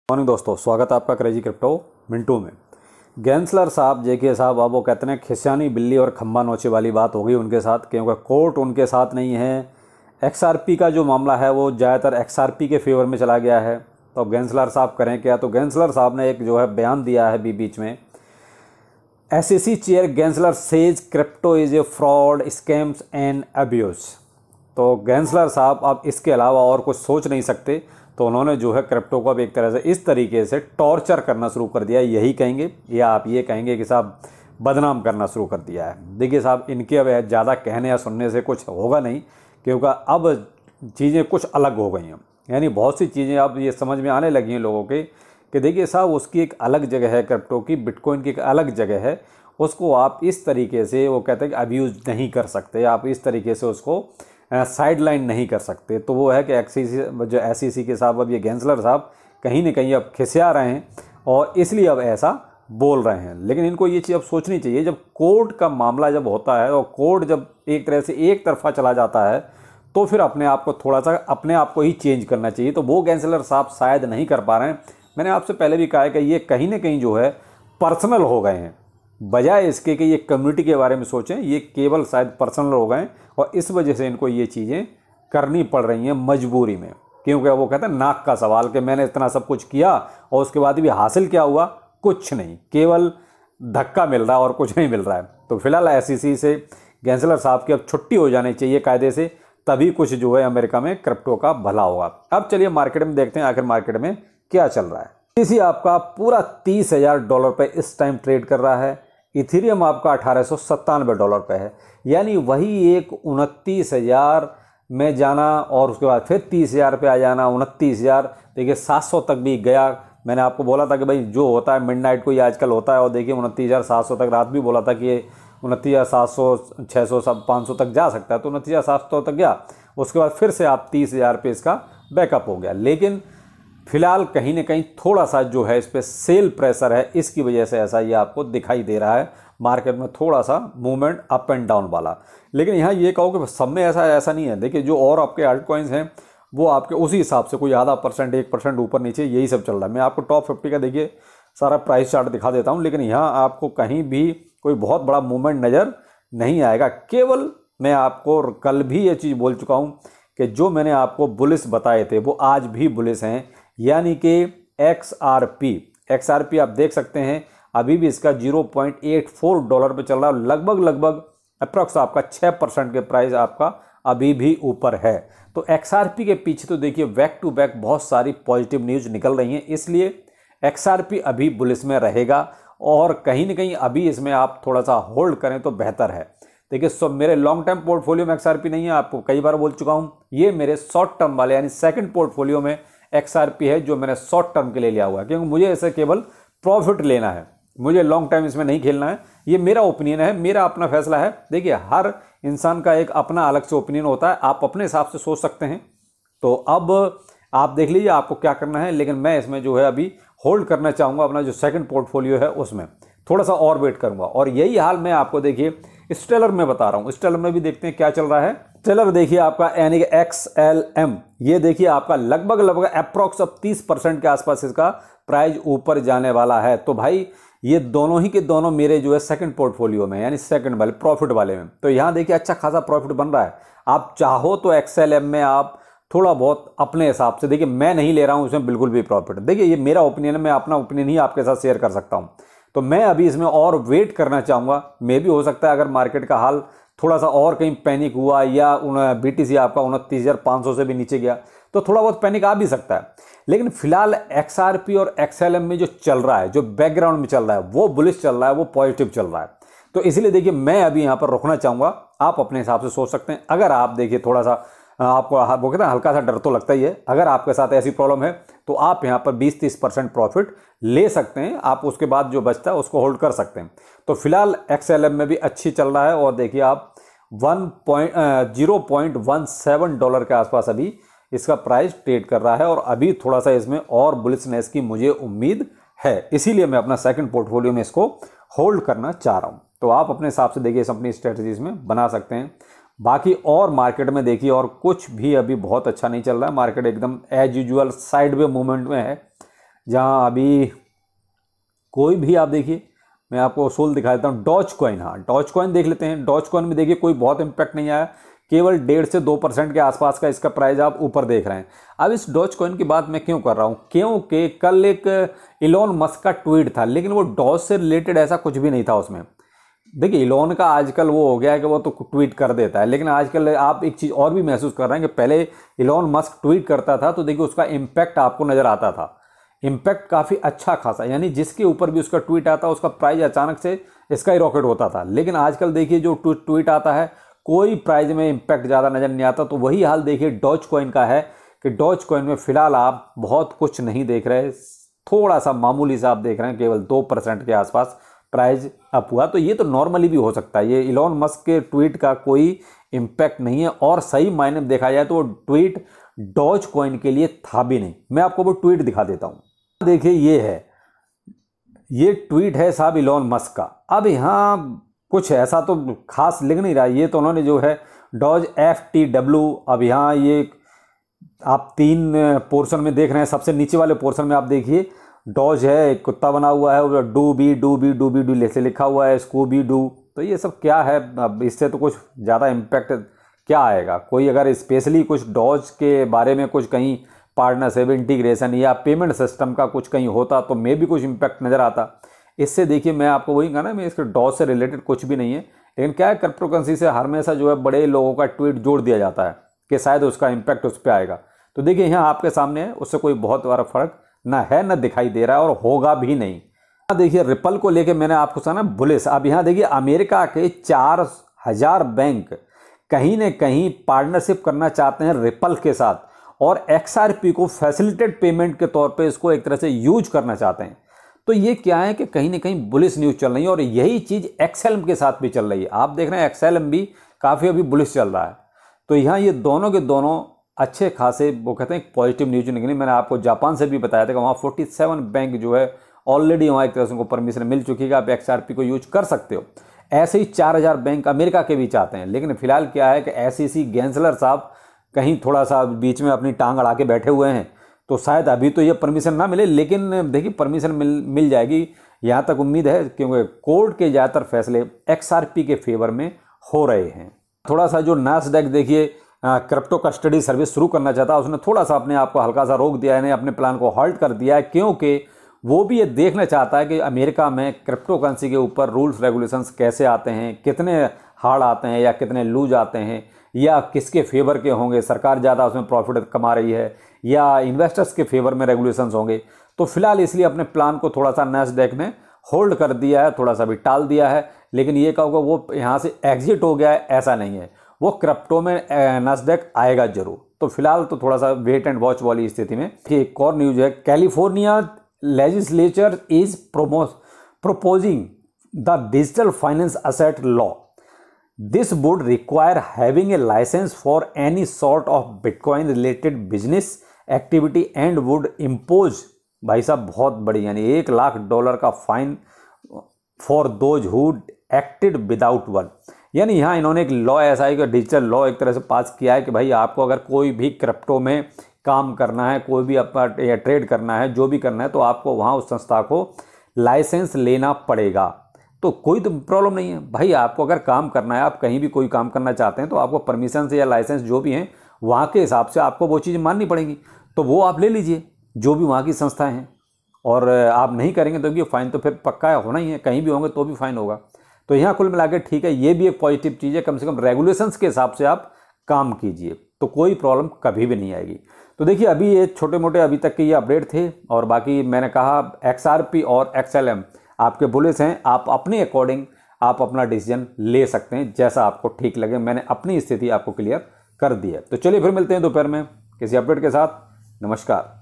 Morning दोस्तों, स्वागत है आपका क्रेजी क्रिप्टो मिंटू में। गैंसलर साहब जेके साहब, अब वो कहते हैं खिसियानी बिल्ली और खंबा नोचे वाली बात हो गई उनके साथ, क्योंकि कोर्ट उनके साथ नहीं है। एक्सआरपी का जो मामला है वो ज़्यादातर एक्सआरपी के फेवर में चला गया है। तो अब गैंसलर साहब करें क्या? तो गैंसलर साहब ने एक जो है बयान दिया है बीच में। SEC chair Gensler says crypto is a fraud, scams and abuse. तो गैंसलर साहब अब इसके अलावा और कुछ सोच नहीं सकते, तो उन्होंने जो है क्रिप्टो को अब एक तरह से इस तरीके से टॉर्चर करना शुरू कर दिया है, यही कहेंगे या आप ये कहेंगे कि साहब बदनाम करना शुरू कर दिया है। देखिए साहब, इनके अब ज़्यादा कहने या सुनने से कुछ होगा नहीं, क्योंकि अब चीज़ें कुछ अलग हो गई हैं। यानी बहुत सी चीज़ें अब ये समझ में आने लगी हैं लोगों के कि देखिए साहब, उसकी एक अलग जगह है, क्रिप्टो की, बिटकॉइन की एक अलग जगह है। उसको आप इस तरीके से, वो कहते हैं कि अब्यूज़ नहीं कर सकते, आप इस तरीके से उसको साइड लाइन नहीं कर सकते। तो वो है कि SEC के साहब, अब ये गैंसलर साहब कहीं ना कहीं अब खिसिया रहे हैं और इसलिए अब ऐसा बोल रहे हैं। लेकिन इनको ये चीज़ अब सोचनी चाहिए, जब कोर्ट का मामला जब होता है और कोर्ट जब एक तरह से एक तरफा चला जाता है, तो फिर अपने आप को थोड़ा सा अपने आप को ही चेंज करना चाहिए। तो वो गैंसलर साहब शायद नहीं कर पा रहे हैं। मैंने आपसे पहले भी कहा है कि ये कहीं ना कहीं जो है पर्सनल हो गए हैं, बजाय इसके कि ये कम्युनिटी के बारे में सोचें, ये केवल शायद पर्सनल हो गए और इस वजह से इनको ये चीज़ें करनी पड़ रही हैं मजबूरी में। क्योंकि वो कहते हैं नाक का सवाल कि मैंने इतना सब कुछ किया और उसके बाद भी हासिल क्या हुआ? कुछ नहीं, केवल धक्का मिल रहा है और कुछ नहीं मिल रहा है। तो फिलहाल SEC से गैंसलर साहब की अब छुट्टी हो जानी चाहिए कायदे से, तभी कुछ जो है अमेरिका में क्रिप्टो का भला होगा। अब चलिए मार्केट में देखते हैं आखिर मार्केट में क्या चल रहा है। इसी आपका पूरा $30,000 पे इस टाइम ट्रेड कर रहा है। इथेरियम आपका $1897 पे है, यानी वही एक 29,000 में जाना और उसके बाद फिर 30,000 पे आ जाना, 29,000, देखिए 700 तक भी गया। मैंने आपको बोला था कि भाई जो होता है मिडनाइट को ये आजकल होता है, और देखिए 29,700 तक, रात भी बोला था कि ये 29,700, 600, 500 तक जा सकता है, तो 29,700 तक गया। उसके बाद फिर से आप 30,000 पे इसका बैकअप हो गया। लेकिन फिलहाल कहीं ना कहीं थोड़ा सा जो है इस पर सेल प्रेशर है, इसकी वजह से ऐसा ये आपको दिखाई दे रहा है मार्केट में, थोड़ा सा मूवमेंट अप एंड डाउन वाला। लेकिन यहाँ ये कहो कि सब में ऐसा नहीं है। देखिए जो और आपके आल्ट कॉइन्स हैं वो आपके उसी हिसाब से कोई आधा %, 1% ऊपर नीचे यही सब चल रहा है। मैं आपको टॉप 50 का देखिए सारा प्राइस चार्ट दिखा देता हूँ, लेकिन यहाँ आपको कहीं भी कोई बहुत बड़ा मूवमेंट नज़र नहीं आएगा। केवल मैं आपको कल भी ये चीज़ बोल चुका हूँ कि जो मैंने आपको बुलिस बताए थे वो आज भी बुलिस हैं, यानी कि XRP आप देख सकते हैं अभी भी इसका $0.84 पे चल रहा है। लगभग अप्रॉक्स आपका 6% के प्राइस आपका अभी भी ऊपर है। तो XRP के पीछे तो देखिए बैक टू बैक बहुत सारी पॉजिटिव न्यूज़ निकल रही हैं, इसलिए XRP अभी बुलिस में रहेगा और कहीं ना कहीं अभी इसमें आप थोड़ा सा होल्ड करें तो बेहतर है। देखिए मेरे लॉन्ग टर्म पोर्टफोलियो में XRP नहीं है, आपको कई बार बोल चुका हूँ। ये मेरे शॉर्ट टर्म वाले यानी सेकंड पोर्टफोलियो में XRP है, जो मैंने शॉर्ट टर्म के लिए लिया हुआ है, क्योंकि मुझे ऐसे केवल प्रॉफिट लेना है, मुझे लॉन्ग टाइम इसमें नहीं खेलना है। ये मेरा ओपिनियन है, मेरा अपना फैसला है। देखिए हर इंसान का एक अपना अलग से ओपिनियन होता है, आप अपने हिसाब से सोच सकते हैं। तो अब आप देख लीजिए आपको क्या करना है, लेकिन मैं इसमें जो है अभी होल्ड करना चाहूँगा। अपना जो सेकंड पोर्टफोलियो है उसमें थोड़ा सा और वेट करूँगा। और यही हाल मैं आपको देखिए स्टेलर में बता रहा हूँ। स्टेलर में भी देखते हैं क्या चल रहा है। स्टेलर देखिए आपका यानी कि XLM, ये देखिए आपका लगभग अप्रॉक्स अब 30% के आसपास इसका प्राइस ऊपर जाने वाला है। तो भाई ये दोनों ही के दोनों मेरे जो है सेकंड पोर्टफोलियो में यानी सेकंड वाले प्रॉफिट वाले में, तो यहाँ देखिए अच्छा खासा प्रॉफिट बन रहा है। आप चाहो तो XLM में आप थोड़ा बहुत अपने हिसाब से, देखिए मैं नहीं ले रहा हूँ उसमें बिल्कुल भी प्रॉफिट। देखिए ये मेरा ओपिनियन है, मैं अपना ओपिनियन ही आपके साथ शेयर कर सकता हूँ। तो मैं अभी इसमें और वेट करना चाहूँगा। मे भी हो सकता है अगर मार्केट का हाल थोड़ा सा और कहीं पैनिक हुआ या BTC आपका 29,500 से भी नीचे गया तो थोड़ा बहुत पैनिक आ भी सकता है। लेकिन फिलहाल XRP और XLM में जो चल रहा है, जो बैकग्राउंड में चल रहा है, वो बुलिश चल रहा है, वो पॉजिटिव चल रहा है। तो इसलिए देखिए मैं अभी यहाँ पर रुकना चाहूँगा। आप अपने हिसाब से सोच सकते हैं। अगर आप देखिए थोड़ा सा आपको वो कहते हैं हल्का सा डर तो लगता ही है, अगर आपके साथ ऐसी प्रॉब्लम है तो आप यहाँ पर 20-30% प्रॉफिट ले सकते हैं। आप उसके बाद जो बचता है उसको होल्ड कर सकते हैं। तो फिलहाल XLM में भी अच्छी चल रहा है और देखिए आप $0.17 के आसपास अभी इसका प्राइस ट्रेड कर रहा है और अभी थोड़ा सा इसमें और बुलिशनेस की मुझे उम्मीद है, इसीलिए मैं अपना सेकंड पोर्टफोलियो में इसको होल्ड करना चाह रहा हूं। तो आप अपने हिसाब से देखिए इस अपनी स्ट्रेटजीज में बना सकते हैं। बाकी और मार्केट में देखिए और कुछ भी अभी बहुत अच्छा नहीं चल रहा है। मार्केट एकदम as usual sideways movement में है। जहाँ अभी कोई भी आप देखिए, मैं आपको उसूल दिखा देता हूँ। डॉज कॉइन, हाँ डॉज कॉइन देख लेते हैं। डॉज कॉइन में देखिए कोई बहुत इंपैक्ट नहीं आया, केवल 1.5 से 2% के आसपास का इसका प्राइस आप ऊपर देख रहे हैं। अब इस डॉज कॉइन की बात मैं क्यों कर रहा हूँ, क्योंकि कल एक इलॉन मस्क का ट्वीट था, लेकिन वो डॉज से रिलेटेड ऐसा कुछ भी नहीं था उसमें। देखिए इलॉन का आजकल वो हो गया है कि वो तो ट्वीट कर देता है, लेकिन आजकल आप एक चीज़ और भी महसूस कर रहे हैं कि पहले इलॉन मस्क ट्वीट करता था तो देखिए उसका इम्पैक्ट आपको नज़र आता था, इम्पैक्ट काफ़ी अच्छा खासा, यानी जिसके ऊपर भी उसका ट्वीट आता उसका प्राइस अचानक से स्काई रॉकेट होता था। लेकिन आजकल देखिए जो ट्वीट आता है कोई प्राइस में इम्पैक्ट ज़्यादा नज़र नहीं आता। तो वही हाल देखिए डॉज कॉइन का है कि डॉज कॉइन में फ़िलहाल आप बहुत कुछ नहीं देख रहे, थोड़ा सा मामूली सा आप देख रहे हैं, केवल 2% के आसपास प्राइस अप हुआ। तो ये तो नॉर्मली भी हो सकता है, ये इलॉन मस्क के ट्वीट का कोई इम्पैक्ट नहीं है, और सही मायने में देखा जाए तो वो ट्वीट डॉज कॉइन के लिए था भी नहीं। मैं आपको वो ट्वीट दिखा देता हूँ, देखिए ये है, ये ट्वीट है साहब इलॉन मस्क का। अब यहाँ कुछ ऐसा तो खास लिख नहीं रहा, ये तो उन्होंने जो है डॉज FTW, अब यहाँ ये आप 3 पोर्शन में देख रहे हैं। सबसे नीचे वाले पोर्शन में आप देखिए डॉज है, एक कुत्ता बना हुआ है, डू से लिखा हुआ है, स्कूबी डू। तो ये सब क्या है, अब इससे तो कुछ ज़्यादा इम्पैक्ट क्या आएगा। कोई अगर स्पेशली कुछ डॉज के बारे में कुछ कहीं पार्टनरशिप, इंटीग्रेशन या पेमेंट सिस्टम का कुछ कहीं होता तो मे भी कुछ इम्पैक्ट नज़र आता। इससे देखिए मैं आपको वही कहा ना, मैं इसके डॉज से रिलेटेड कुछ भी नहीं है, लेकिन क्या है क्रिप्टो करेंसी से हमेशा जो है बड़े लोगों का ट्वीट जोड़ दिया जाता है कि शायद उसका इम्पैक्ट उस पर आएगा। तो देखिए यहाँ आपके सामने है, उससे कोई बहुत बड़ा फर्क ना है ना दिखाई दे रहा है, और होगा भी नहीं। यहाँ देखिए रिपल को लेके मैंने आपको सुना बुलिश। अब यहाँ देखिए अमेरिका के 4000 बैंक कहीं न कहीं पार्टनरशिप करना चाहते हैं रिपल के साथ, और XRP को फैसिलिटेड पेमेंट के तौर पे इसको एक तरह से यूज करना चाहते हैं। तो ये क्या है कि कहीं ना कहीं बुलिश न्यूज़ चल रही है, और यही चीज़ XLM के साथ भी चल रही है। आप देख रहे हैं XLM भी काफ़ी अभी बुलिश चल रहा है। तो यहाँ ये दोनों के दोनों अच्छे खासे वो कहते हैं पॉजिटिव न्यूज निकली। मैंने आपको जापान से भी बताया था कि वहाँ 47 बैंक जो है ऑलरेडी वहाँ एक तरह से उनको परमिशन मिल चुकी है कि आप XRP को यूज कर सकते हो। ऐसे ही 4000 बैंक अमेरिका के भी चाहते हैं, लेकिन फिलहाल क्या है कि SEC गैंसलर साहब कहीं थोड़ा सा बीच में अपनी टांग अड़ा के बैठे हुए हैं, तो शायद अभी तो ये परमिशन ना मिले, लेकिन देखिए परमिशन मिल जाएगी, यहाँ तक उम्मीद है, क्योंकि कोर्ट के ज़्यादातर फैसले XRP के फेवर में हो रहे हैं। थोड़ा सा जो नास्डैक देखिए क्रिप्टो कस्टडी सर्विस शुरू करना चाहता है, उसने थोड़ा सा अपने आप को हल्का सा रोक दिया है, अपने प्लान को हॉल्ट कर दिया है, क्योंकि वो भी ये देखना चाहता है कि अमेरिका में क्रिप्टो करेंसी के ऊपर रूल्स रेगुलेशंस कैसे आते हैं, कितने हार्ड आते हैं या कितने लूज आते हैं, या किसके फेवर के होंगे, सरकार ज़्यादा उसमें प्रॉफिट कमा रही है या इन्वेस्टर्स के फेवर में रेगुलेशंस होंगे। तो फिलहाल इसलिए अपने प्लान को थोड़ा सा नास्डैक ने होल्ड कर दिया है, थोड़ा सा भी टाल दिया है। लेकिन ये कहोगे वो यहाँ से एग्जिट हो गया है, ऐसा नहीं है, वो क्रिप्टो में नास्डैक आएगा जरूर। तो फिलहाल तो थोड़ा सा वेट एंड वॉच वाली स्थिति में। एक और न्यूज है, California legislature is proposing the digital finance asset law. This would require having a license for any sort of Bitcoin related business activity and would impose, भाई साहब बहुत बड़ी, यानी $1 लाख का fine for those who acted without one. यानी यहाँ इन्होंने एक लॉ ऐसा है कि डिजिटल लॉ एक तरह से पास किया है कि भाई आपको अगर कोई भी क्रिप्टो में काम करना है, कोई भी अपना ट्रेड करना है, जो भी करना है, तो आपको वहाँ उस संस्था को लाइसेंस लेना पड़ेगा। तो कोई तो प्रॉब्लम नहीं है भाई, आपको अगर काम करना है, आप कहीं भी कोई काम करना चाहते हैं, तो आपको परमिशन से या लाइसेंस जो भी हैं वहाँ के हिसाब से आपको वो चीज़ माननी पड़ेगी। तो वो आप ले लीजिए जो भी वहाँ की संस्थाएं हैं, और आप नहीं करेंगे तो ये फाइन तो फिर पक्का होना ही है, कहीं भी होंगे तो भी फाइन होगा। तो यहाँ कुल मिला के ठीक है, ये भी एक पॉजिटिव चीज़ है, कम से कम रेगुलेशंस के हिसाब से आप काम कीजिए तो कोई प्रॉब्लम कभी भी नहीं आएगी। तो देखिए अभी ये छोटे मोटे अभी तक के ये अपडेट थे, और बाकी मैंने कहा XRP और XLM आपके बुलिश हैं, आप अपने अकॉर्डिंग आप अपना डिसीजन ले सकते हैं जैसा आपको ठीक लगे। मैंने अपनी स्थिति आपको क्लियर कर दी है। तो चलिए फिर मिलते हैं दोपहर में किसी अपडेट के साथ। नमस्कार।